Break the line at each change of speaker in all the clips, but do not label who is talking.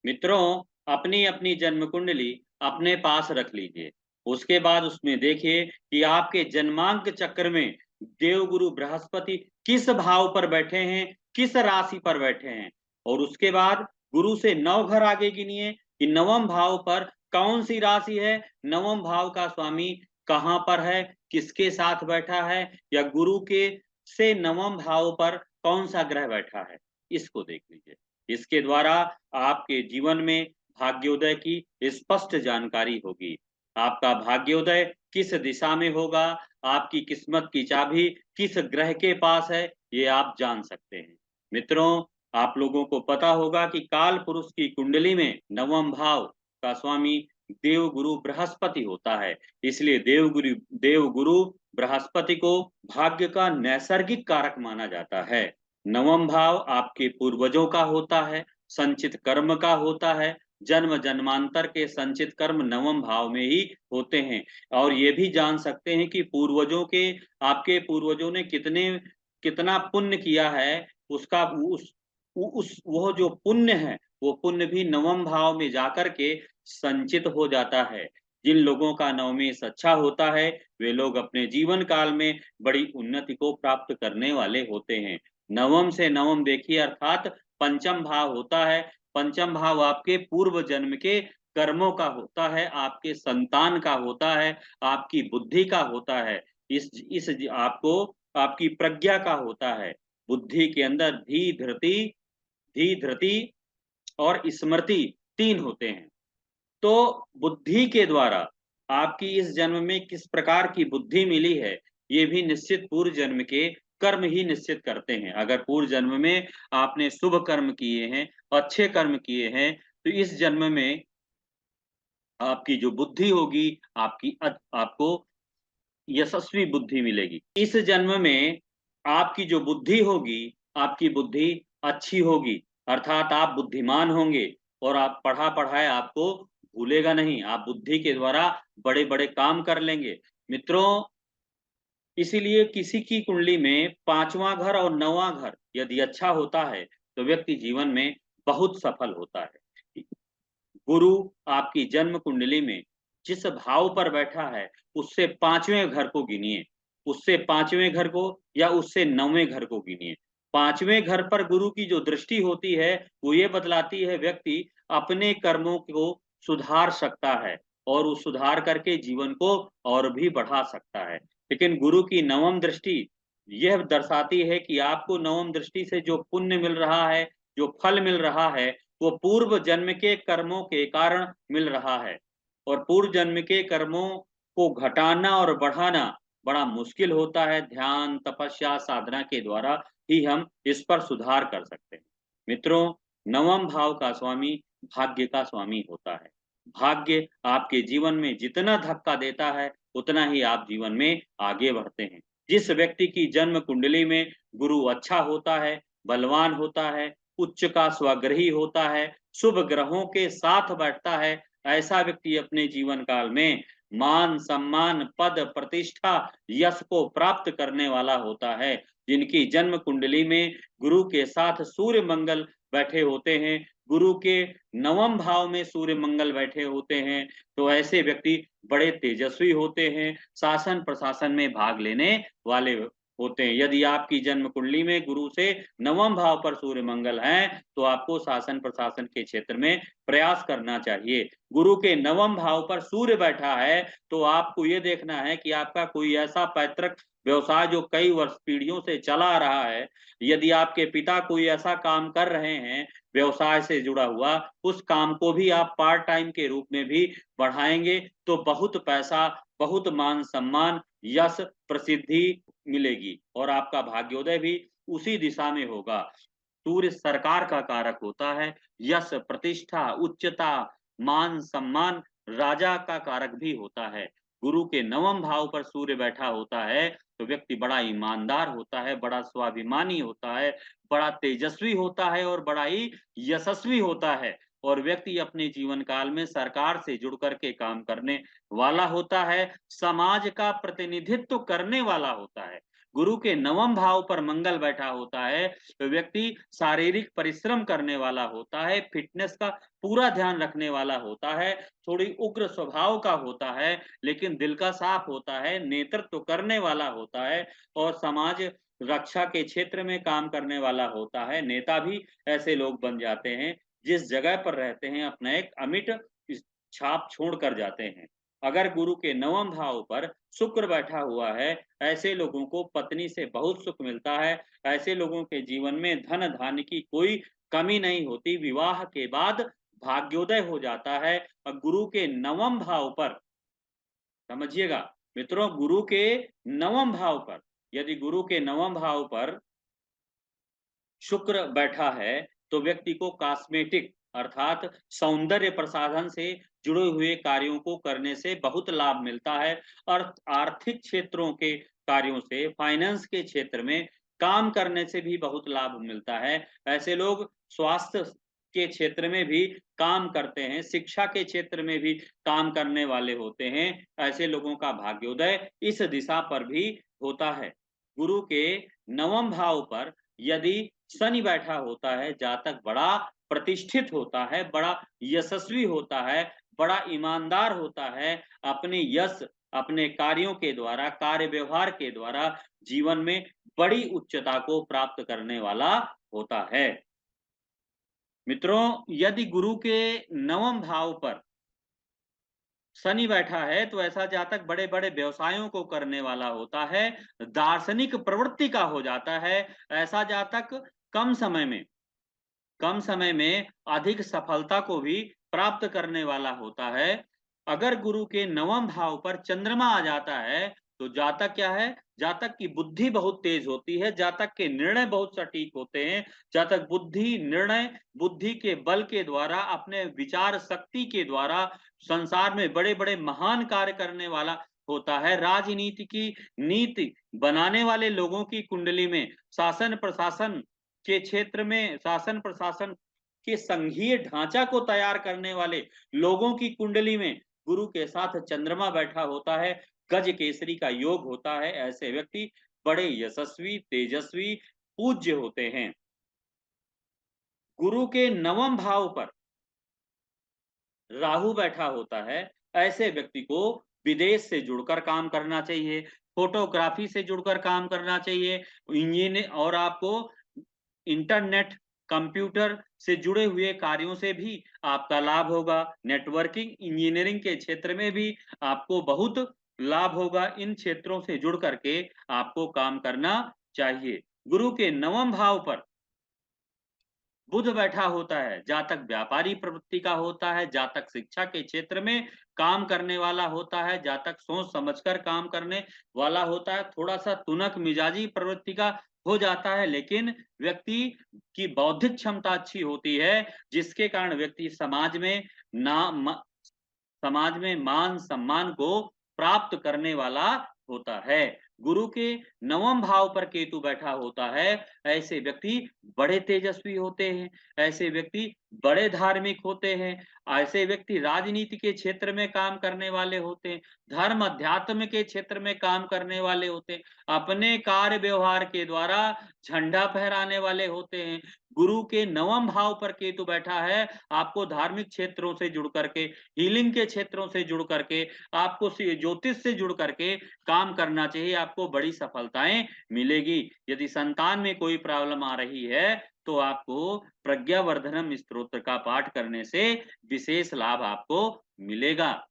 मित्रों, अपनी अपनी जन्म कुंडली अपने पास रख लीजिए। उसके बाद उसमें देखिए कि आपके जन्मांक चक्र में देवगुरु बृहस्पति किस भाव पर बैठे हैं, किस राशि पर बैठे हैं। और उसके बाद गुरु से 9 घर आगे गिनिए कि नवम भाव पर कौन सी राशि है, नवम भाव का स्वामी कहाँ पर है, किसके साथ बैठा है, या गुरु के से नवम भाव पर कौन सा ग्रह बैठा है, इसको देख लीजिए। इसके द्वारा आपके जीवन में भाग्योदय की स्पष्ट जानकारी होगी। आपका भाग्योदय किस दिशा में होगा, आपकी किस्मत की चाबी किस ग्रह के पास है, ये आप जान सकते हैं। मित्रों, आप लोगों को पता होगा कि काल पुरुष की कुंडली में नवम भाव का स्वामी देवगुरु बृहस्पति होता है। इसलिए देवगुरु बृहस्पति को भाग्य का नैसर्गिक कारक माना जाता है। नवम भाव आपके पूर्वजों का होता है, संचित कर्म का होता है। जन्म जन्मांतर के संचित कर्म नवम भाव में ही होते हैं। और ये भी जान सकते हैं कि पूर्वजों के आपके पूर्वजों ने कितना पुण्य किया है, उसका उस वो जो पुण्य है, वो पुण्य भी नवम भाव में जाकर के संचित हो जाता है। जिन लोगों का नवमेश अच्छा होता है, वे लोग अपने जीवन काल में बड़ी उन्नति को प्राप्त करने वाले होते हैं। नवम से नवम देखिए, अर्थात पंचम भाव होता है। पंचम भाव आपके पूर्व जन्म के कर्मों का होता है, आपके संतान का होता है, आपकी बुद्धि का होता है। इस आपको आपकी प्रज्ञा का होता है। बुद्धि के अंदर धी धृति और स्मृति 3 होते हैं। तो बुद्धि के द्वारा आपकी इस जन्म में किस प्रकार की बुद्धि मिली है, ये भी निश्चित पूर्व जन्म के कर्म ही निश्चित करते हैं। अगर पूर्व जन्म में आपने शुभ कर्म किए हैं, अच्छे कर्म किए हैं, तो इस जन्म में आपकी जो बुद्धि होगी, आपको यशस्वी बुद्धि मिलेगी। इस जन्म में आपकी जो बुद्धि होगी, आपकी बुद्धि अच्छी होगी, अर्थात आप बुद्धिमान होंगे। और आप पढ़ा पढ़ाया आपको भूलेगा नहीं, आप बुद्धि के द्वारा बड़े बड़े काम कर लेंगे। मित्रों, इसीलिए किसी की कुंडली में पांचवा घर और नौवां घर यदि अच्छा होता है, तो व्यक्ति जीवन में बहुत सफल होता है। गुरु आपकी जन्म कुंडली में जिस भाव पर बैठा है, उससे पांचवें घर को गिनिए, उससे पांचवें घर को या उससे नौवें घर को गिनिए। पांचवें घर पर गुरु की जो दृष्टि होती है, वो ये बतलाती है व्यक्ति अपने कर्मों को सुधार सकता है और वो सुधार करके जीवन को और भी बढ़ा सकता है। लेकिन गुरु की नवम दृष्टि यह दर्शाती है कि आपको नवम दृष्टि से जो पुण्य मिल रहा है, जो फल मिल रहा है, वो पूर्व जन्म के कर्मों के कारण मिल रहा है। और पूर्व जन्म के कर्मों को घटाना और बढ़ाना बड़ा मुश्किल होता है। ध्यान, तपस्या, साधना के द्वारा ही हम इस पर सुधार कर सकते हैं। मित्रों, नवम भाव का स्वामी भाग्य का स्वामी होता है। भाग्य आपके जीवन में जितना धक्का देता है, उतना ही आप जीवन में आगे बढ़ते हैं। जिस व्यक्ति की जन्म कुंडली में गुरु अच्छा होता है, बलवान होता है, उच्च का स्वग्रही होता है, शुभ ग्रहों के साथ बैठता है, ऐसा व्यक्ति अपने जीवन काल में मान, सम्मान, पद, प्रतिष्ठा, यश को प्राप्त करने वाला होता है। जिनकी जन्म कुंडली में गुरु के साथ सूर्य मंगल बैठे होते हैं, गुरु के नवम भाव में सूर्य मंगल बैठे होते हैं, तो ऐसे व्यक्ति बड़े तेजस्वी होते हैं, शासन प्रशासन में भाग लेने वाले होते हैं। यदि आपकी जन्म कुंडली में गुरु से नवम भाव पर सूर्य मंगल हैं, तो आपको शासन प्रशासन के क्षेत्र में प्रयास करना चाहिए। गुरु के नवम भाव पर सूर्य बैठा है, तो आपको ये देखना है कि आपका कोई ऐसा पैतृक व्यवसाय जो कई वर्ष पीढ़ियों से चला आ रहा है, यदि आपके पिता कोई ऐसा काम कर रहे हैं व्यवसाय से जुड़ा हुआ, उस काम को भी आप पार्ट टाइम के रूप में भी बढ़ाएंगे, तो बहुत पैसा, बहुत मान सम्मान, यश, प्रसिद्धि मिलेगी और आपका भाग्योदय भी उसी दिशा में होगा। सूर्य सरकार का कारक होता है, यश, प्रतिष्ठा, उच्चता, मान, सम्मान, राजा का कारक भी होता है। गुरु के नवम भाव पर सूर्य बैठा होता है, तो व्यक्ति बड़ा ईमानदार होता है, बड़ा स्वाभिमानी होता है, बड़ा तेजस्वी होता है और बड़ा ही यशस्वी होता है। और व्यक्ति अपने जीवन काल में सरकार से जुड़ करके काम करने वाला होता है, समाज का प्रतिनिधित्व करने वाला होता है। गुरु के नवम भाव पर मंगल बैठा होता है तो व्यक्ति शारीरिक परिश्रम करने वाला होता है, फिटनेस का पूरा ध्यान रखने वाला होता है, थोड़ी उग्र स्वभाव का होता है, लेकिन दिल का साफ होता है, नेतृत्व करने वाला होता है और समाज रक्षा के क्षेत्र में काम करने वाला होता है। नेता भी ऐसे लोग बन जाते हैं, जिस जगह पर रहते हैं अपना एक अमिट छाप छोड़ कर जाते हैं। अगर गुरु के नवम भाव पर शुक्र बैठा हुआ है, ऐसे लोगों को पत्नी से बहुत सुख मिलता है, ऐसे लोगों के जीवन में धन धान्य की कोई कमी नहीं होती, विवाह के बाद भाग्योदय हो जाता है। और गुरु के नवम भाव पर समझिएगा मित्रों, गुरु के नवम भाव पर, यदि गुरु के नवम भाव पर शुक्र बैठा है तो व्यक्ति को कॉस्मेटिक अर्थात सौंदर्य प्रसाधन से जुड़े हुए कार्यों को करने से बहुत लाभ मिलता है और आर्थिक क्षेत्रों के कार्यों से, फाइनेंस के क्षेत्र में काम करने से भी बहुत लाभ मिलता है। ऐसे लोग स्वास्थ्य के क्षेत्र में भी काम करते हैं, शिक्षा के क्षेत्र में भी काम करने वाले होते हैं। ऐसे लोगों का भाग्योदय इस दिशा पर भी होता है। गुरु के नवम भाव पर यदि शनि बैठा होता है, जातक बड़ा प्रतिष्ठित होता है, बड़ा यशस्वी होता है, बड़ा ईमानदार होता है, अपने यश, अपने कार्यों के द्वारा, कार्य व्यवहार के द्वारा जीवन में बड़ी उच्चता को प्राप्त करने वाला होता है। मित्रों, यदि गुरु के नवम भाव पर शनि बैठा है तो ऐसा जातक बड़े-बड़े व्यवसायों को करने वाला होता है, दार्शनिक प्रवृत्ति का हो जाता है। ऐसा जातक कम समय में कम समय में अधिक सफलता को भी प्राप्त करने वाला होता है। अगर गुरु के नवम भाव पर चंद्रमा आ जाता है तो जातक क्या है, जातक की बुद्धि बहुत तेज होती है, जातक के निर्णय बहुत सटीक होते हैं, जातक बुद्धि निर्णय बुद्धि के बल के द्वारा, अपने विचार शक्ति के द्वारा संसार में बड़े बड़े महान कार्य करने वाला होता है। राजनीति की नीति बनाने वाले लोगों की कुंडली में शासन प्रशासन के क्षेत्र में, शासन प्रशासन के संघीय ढांचा को तैयार करने वाले लोगों की कुंडली में गुरु के साथ चंद्रमा बैठा होता है, गज केसरी का योग होता है। ऐसे व्यक्ति बड़े यशस्वी, तेजस्वी, पूज्य होते हैं। गुरु के नवम भाव पर राहु बैठा होता है, ऐसे व्यक्ति को विदेश से जुड़कर काम करना चाहिए, फोटोग्राफी से जुड़कर काम करना चाहिए, इंजीनियर और आपको इंटरनेट, कंप्यूटर से जुड़े हुए कार्यों से भी आपका लाभ होगा। नेटवर्किंग, इंजीनियरिंग के क्षेत्र में भी आपको बहुत लाभ होगा। इन क्षेत्रों से जुड़ करके आपको काम करना चाहिए। गुरु के नवम भाव पर बुध बैठा होता है, जातक व्यापारी प्रवृत्ति का होता है, जातक शिक्षा के क्षेत्र में काम करने वाला होता है, जातक सोच समझकर काम करने वाला होता है, थोड़ा-सा तुनक मिजाजी प्रवृत्ति का हो जाता है, लेकिन व्यक्ति की बौद्धिक क्षमता अच्छी होती है, जिसके कारण व्यक्ति समाज में मान-सम्मान को प्राप्त करने वाला होता है। गुरु के नवम भाव पर केतु बैठा होता है, ऐसे व्यक्ति बड़े तेजस्वी होते हैं, ऐसे व्यक्ति बड़े धार्मिक होते हैं, ऐसे व्यक्ति राजनीति के क्षेत्र में काम करने वाले होते हैं, धर्म अध्यात्म के क्षेत्र में काम करने वाले होते हैं, अपने कार्य व्यवहार के द्वारा झंडा फहराने वाले होते हैं। गुरु के नवम भाव पर केतु बैठा है, आपको धार्मिक क्षेत्रों से जुड़ करके, हीलिंग के क्षेत्रों से जुड़ करके, आपको ज्योतिष से जुड़ करके काम करना चाहिए, आपको बड़ी सफलताएं मिलेगी। यदि संतान में कोई प्रॉब्लम आ रही है तो आपको प्रज्ञावर्धनम स्तोत्र का पाठ करने से विशेष लाभ आपको मिलेगा।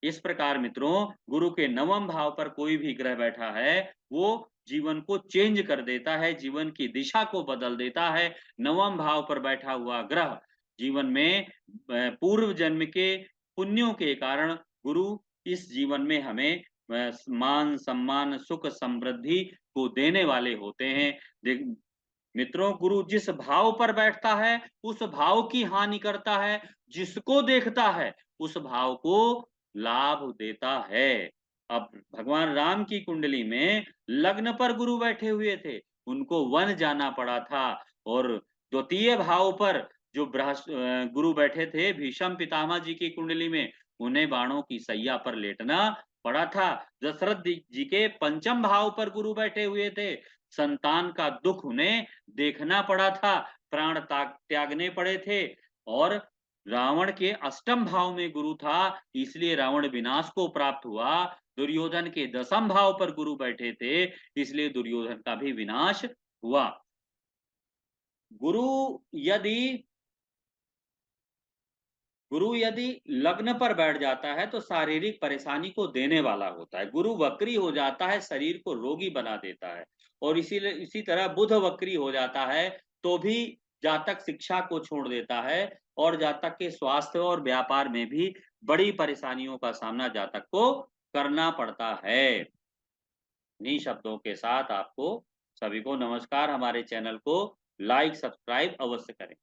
इस प्रकार मित्रों, गुरु के नवम भाव पर कोई भी ग्रह बैठा है, वो जीवन को चेंज कर देता है, जीवन की दिशा को बदल देता है। नवम भाव पर बैठा हुआ ग्रह जीवन में पूर्व जन्म के पुण्यों के कारण गुरु इस जीवन में हमें मान, सम्मान, सुख, समृद्धि को देने वाले होते हैं। मित्रों, गुरु जिस भाव पर बैठता है, उस भाव की हानि करता है, जिसको देखता है, उस भाव को लाभ देता है। अब भगवान राम की कुंडली में लग्न पर गुरु बैठे हुए थे, उनको वन जाना पड़ा था और द्वितीय भाव पर जो गुरु बैठे थे भीष्म पितामह जी की कुंडली में, उन्हें बाणों की सैया पर लेटना पढ़ा था, दशरथ जी के पंचम भाव पर गुरु बैठे हुए थे। संतान का दुख उन्हें देखना पड़ा था, प्राण त्यागने पड़े थे। और रावण के अष्टम भाव में गुरु था, इसलिए रावण विनाश को प्राप्त हुआ। दुर्योधन के दसम भाव पर गुरु बैठे थे, इसलिए दुर्योधन का भी विनाश हुआ। गुरु यदि गुरु यदि लग्न पर बैठ जाता है तो शारीरिक परेशानी को देने वाला होता है। गुरु वक्री हो जाता है, शरीर को रोगी बना देता है। और इसीलिए इसी तरह बुध वक्री हो जाता है तो भी जातक शिक्षा को छोड़ देता है, और जातक के स्वास्थ्य और व्यापार में भी बड़ी परेशानियों का सामना जातक को करना पड़ता है। इन्हीं शब्दों के साथ आपको सभी को नमस्कार। हमारे चैनल को लाइक सब्सक्राइब अवश्य करें।